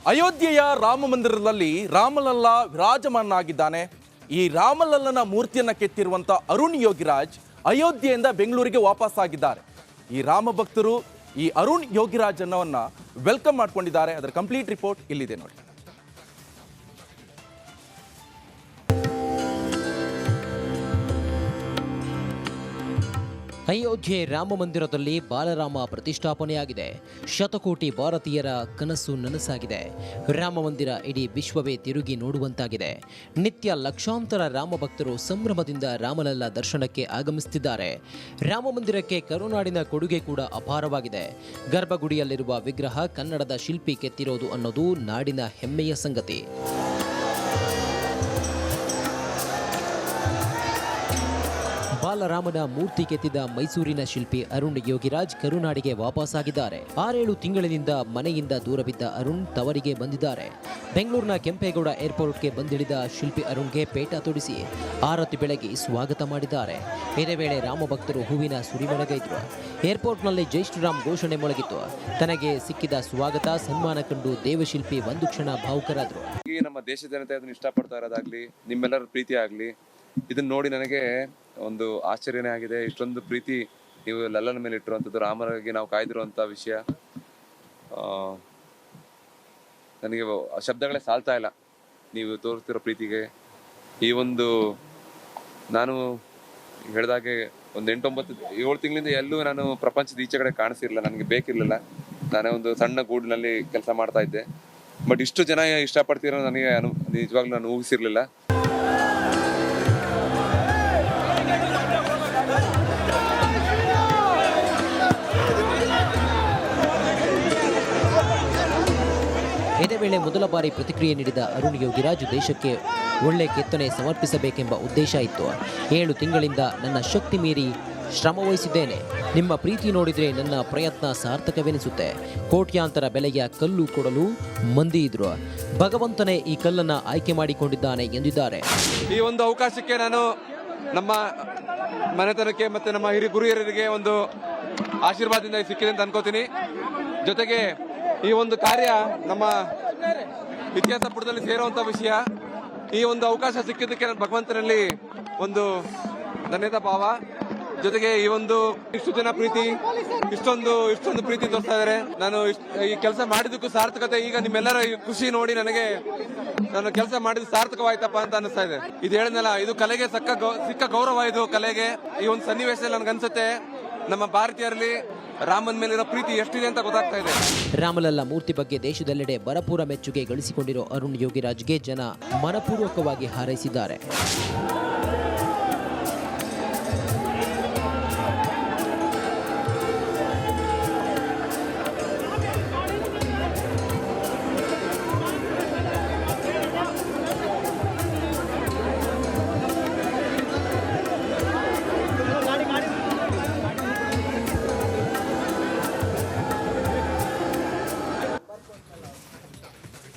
ಅಯೋಧ್ಯೆಯ ರಾಮ ಮಂದಿರದಲ್ಲಿ ರಾಮಲಲ್ಲ ವಿರಾಜಮಾನನಾಗಿದ್ದಾನೆ. ಈ ರಾಮಲಲ್ಲನ ಮೂರ್ತಿಯನ್ನು ಕೆತ್ತಿರುವಂಥ ಅರುಣ್ ಯೋಗಿರಾಜ್ ಅಯೋಧ್ಯೆಯಿಂದ ಬೆಂಗಳೂರಿಗೆ ವಾಪಸ್ ಆಗಿದ್ದಾರೆ. ಈ ರಾಮ ಭಕ್ತರು ಈ ಅರುಣ್ ಯೋಗಿರಾಜ್ ಅನ್ನೋವನ್ನ ವೆಲ್ಕಮ್ ಮಾಡ್ಕೊಂಡಿದ್ದಾರೆ. ಅದರ ಕಂಪ್ಲೀಟ್ ರಿಪೋರ್ಟ್ ಇಲ್ಲಿದೆ ನೋಡಿ. ಅಯೋಧ್ಯೆ ರಾಮ ಮಂದಿರದಲ್ಲಿ ಬಾಲರಾಮ ಪ್ರತಿಷ್ಠಾಪನೆಯಾಗಿದೆ. ಶತಕೋಟಿ ಭಾರತೀಯರ ಕನಸು ನನಸಾಗಿದೆ. ರಾಮ ಮಂದಿರ ಇಡೀ ವಿಶ್ವವೇ ತಿರುಗಿ ನೋಡುವಂತಾಗಿದೆ. ನಿತ್ಯ ಲಕ್ಷಾಂತರ ರಾಮ ಭಕ್ತರು ಸಂಭ್ರಮದಿಂದ ರಾಮಲಲ್ಲ ದರ್ಶನಕ್ಕೆ ಆಗಮಿಸುತ್ತಿದ್ದಾರೆ. ರಾಮ ಮಂದಿರಕ್ಕೆ ಕರುನಾಡಿನ ಕೊಡುಗೆ ಕೂಡ ಅಪಾರವಾಗಿದೆ. ಗರ್ಭಗುಡಿಯಲ್ಲಿರುವ ವಿಗ್ರಹ ಕನ್ನಡದ ಶಿಲ್ಪಿ ಕೆತ್ತಿರೋದು ಅನ್ನೋದು ನಾಡಿನ ಹೆಮ್ಮೆಯ ಸಂಗತಿ. ಬಾಲರಾಮನ ಮೂರ್ತಿ ಕೆತ್ತಿದ ಮೈಸೂರಿನ ಶಿಲ್ಪಿ ಅರುಣ್ ಯೋಗಿರಾಜ್ ಕರುನಾಡಿಗೆ ವಾಪಸ್ಸಾಗಿದ್ದಾರೆ. 6-7 ತಿಂಗಳಿನಿಂದ ಮನೆಯಿಂದ ದೂರವಿದ್ದ ಅರುಣ್ ತವರಿಗೆ ಬಂದಿದ್ದಾರೆ. ಬೆಂಗಳೂರಿನ ಕೆಂಪೇಗೌಡ ಏರ್ಪೋರ್ಟ್ಗೆ ಬಂದಿಳಿದ ಶಿಲ್ಪಿ ಅರುಣ್ಗೆ ಪೇಟ ತೊಡಿಸಿ ಆರತಿ ಬೆಳಗಿ ಸ್ವಾಗತ ಮಾಡಿದ್ದಾರೆ. ಇದೇ ವೇಳೆ ರಾಮ ಭಕ್ತರು ಹೂವಿನ ಸುರಿಮಳೆಗೈದರು. ಏರ್ಪೋರ್ಟ್ನಲ್ಲಿ ಜೈ ಶ್ರೀರಾಮ್ ಘೋಷಣೆ ಮೊಳಗಿತ್ತು. ತನಗೆ ಸಿಕ್ಕಿದ ಸ್ವಾಗತ ಸನ್ಮಾನ ಕಂಡು ದೇವಶಿಲ್ಪಿ ಒಂದು ಕ್ಷಣ ಭಾವುಕರಾದರು. ನಮ್ಮ ದೇಶದ ಜನತೆ ಅದನ್ನು ಇಷ್ಟಪಡ್ತಾ ಇರೋದಾಗ್ಲಿ, ನಿಮ್ಮೆಲ್ಲರ ಪ್ರೀತಿ ಆಗಲಿ, ಇದನ್ನ ನೋಡಿ ನನಗೆ ಒಂದು ಆಶ್ಚರ್ಯನೇ ಆಗಿದೆ. ಇಷ್ಟೊಂದು ಪ್ರೀತಿ ನೀವು ಲಲ್ಲನ ಮೇಲೆ ಇಟ್ಟಿರುವಂಥದ್ದು, ರಾಮನಿಗೆ ನಾವು ಕಾಯ್ದಿರುವಂಥ ವಿಷಯ ನನಗೆ ಶಬ್ದಗಳೇ ಸಾಲ್ತಾ ಇಲ್ಲ. ನೀವು ತೋರಿಸ್ತಿರೋ ಪ್ರೀತಿಗೆ ಈ ಒಂದು ನಾನು ಹೇಳಿದಾಗೆ ಒಂದು 8-9-7 ತಿಂಗಳಿಂದ ಎಲ್ಲೂ ನಾನು ಪ್ರಪಂಚದ ಈಚೆ ಕಡೆ ಕಾಣಿಸಿರ್ಲಿಲ್ಲ. ನನಗೆ ಬೇಕಿರಲಿಲ್ಲ. ನಾನೇ ಒಂದು ಸಣ್ಣ ಗೂಡಿನಲ್ಲಿ ಕೆಲಸ ಮಾಡ್ತಾ ಇದ್ದೆ. ಬಟ್ ಇಷ್ಟು ಜನ ಇಷ್ಟಪಡ್ತಿರೋ ನನಗೆ ನಿಜವಾಗ್ಲೂ ನಾನು ಊಹಿಸಿರ್ಲಿಲ್ಲ. ಇದೇ ವೇಳೆ ಮೊದಲ ಬಾರಿ ಪ್ರತಿಕ್ರಿಯೆ ನೀಡಿದ ಅರುಣ್ ಯೋಗಿರಾಜ್ ದೇಶಕ್ಕೆ ಒಳ್ಳೆ ಕೆತ್ತನೆ ಸಮರ್ಪಿಸಬೇಕೆಂಬ ಉದ್ದೇಶ ಇತ್ತು. 7 ತಿಂಗಳಿಂದ ನನ್ನ ಶಕ್ತಿ ಮೀರಿ ಶ್ರಮ ವಹಿಸಿದ್ದೇನೆ. ನಿಮ್ಮ ಪ್ರೀತಿ ನೋಡಿದರೆ ನನ್ನ ಪ್ರಯತ್ನ ಸಾರ್ಥಕವೆನಿಸುತ್ತೆ. ಕೋಟ್ಯಾಂತರ ಬೆಲೆಯ ಕಲ್ಲು ಕೊಡಲು ಮಂದಿ ಇದ್ರು. ಭಗವಂತನೇ ಈ ಕಲ್ಲನ್ನು ಆಯ್ಕೆ ಮಾಡಿಕೊಂಡಿದ್ದಾನೆ ಎಂದಿದ್ದಾರೆ. ಈ ಒಂದು ಅವಕಾಶಕ್ಕೆ ನಾನು ನಮ್ಮ ಮನೆತನಕ್ಕೆ ಮತ್ತೆ ನಮ್ಮ ಗುರುಹಿರಿಯರಿಗೆ ಒಂದು ಆಶೀರ್ವಾದದಿಂದ ಸಿಕ್ಕಿದೆ ಅಂತ ಅನ್ಕೋತೀನಿ. ಜೊತೆಗೆ ಈ ಒಂದು ಕಾರ್ಯ ನಮ್ಮ ಇತಿಹಾಸ ಪುಟದಲ್ಲಿ ಸೇರುವಂತ ವಿಷಯ. ಈ ಒಂದು ಅವಕಾಶ ಸಿಕ್ಕಿದ್ದಕ್ಕೆ ನಾನು ಭಗವಂತನಲ್ಲಿ ಒಂದು ಧನ್ಯತಾ ಭಾವ. ಜೊತೆಗೆ ಈ ಒಂದು ಇಷ್ಟು ಜನ ಪ್ರೀತಿ ಇಷ್ಟೊಂದು ಪ್ರೀತಿ ತೋರಿಸ್ತಾ ಇದ್ದಾರೆ. ನಾನು ಈ ಕೆಲಸ ಮಾಡಿದ್ದಕ್ಕೂ ಸಾರ್ಥಕತೆ. ಈಗ ನಿಮ್ಮೆಲ್ಲರ ಖುಷಿ ನೋಡಿ ನನಗೆ ನಾನು ಕೆಲಸ ಮಾಡಿದ ಸಾರ್ಥಕವಾಯ್ತಪ್ಪ ಅಂತ ಅನಿಸ್ತಾ ಇದೆ. ಇದು ಹೇಳಿದ್ನಲ್ಲ, ಇದು ಕಲೆಗೆ ಸಿಕ್ಕ ಗೌರವ. ಇದು ಕಲೆಗೆ ಈ ಒಂದು ಸನ್ನಿವೇಶದಲ್ಲಿ ನನ್ಗನ್ಸುತ್ತೆ ನಮ್ಮ ಭಾರತೀಯರಲ್ಲಿ ರಾಮನ ಮೇಲಿರೋ ಪ್ರೀತಿ ಎಷ್ಟಿದೆ ಅಂತ ಗೊತ್ತಾಗ್ತಾ ಇದೆ. ರಾಮಲಲ್ಲ ಮೂರ್ತಿ ಬಗ್ಗೆ ದೇಶದೆಲ್ಲೆಡೆ ಭರಪೂರ ಮೆಚ್ಚುಗೆ ಗಳಿಸಿಕೊಂಡಿರೋ ಅರುಣ್ ಯೋಗಿರಾಜ್ಗೆ ಜನ ಮನಪೂರ್ವಕವಾಗಿ ಹಾರೈಸಿದ್ದಾರೆ.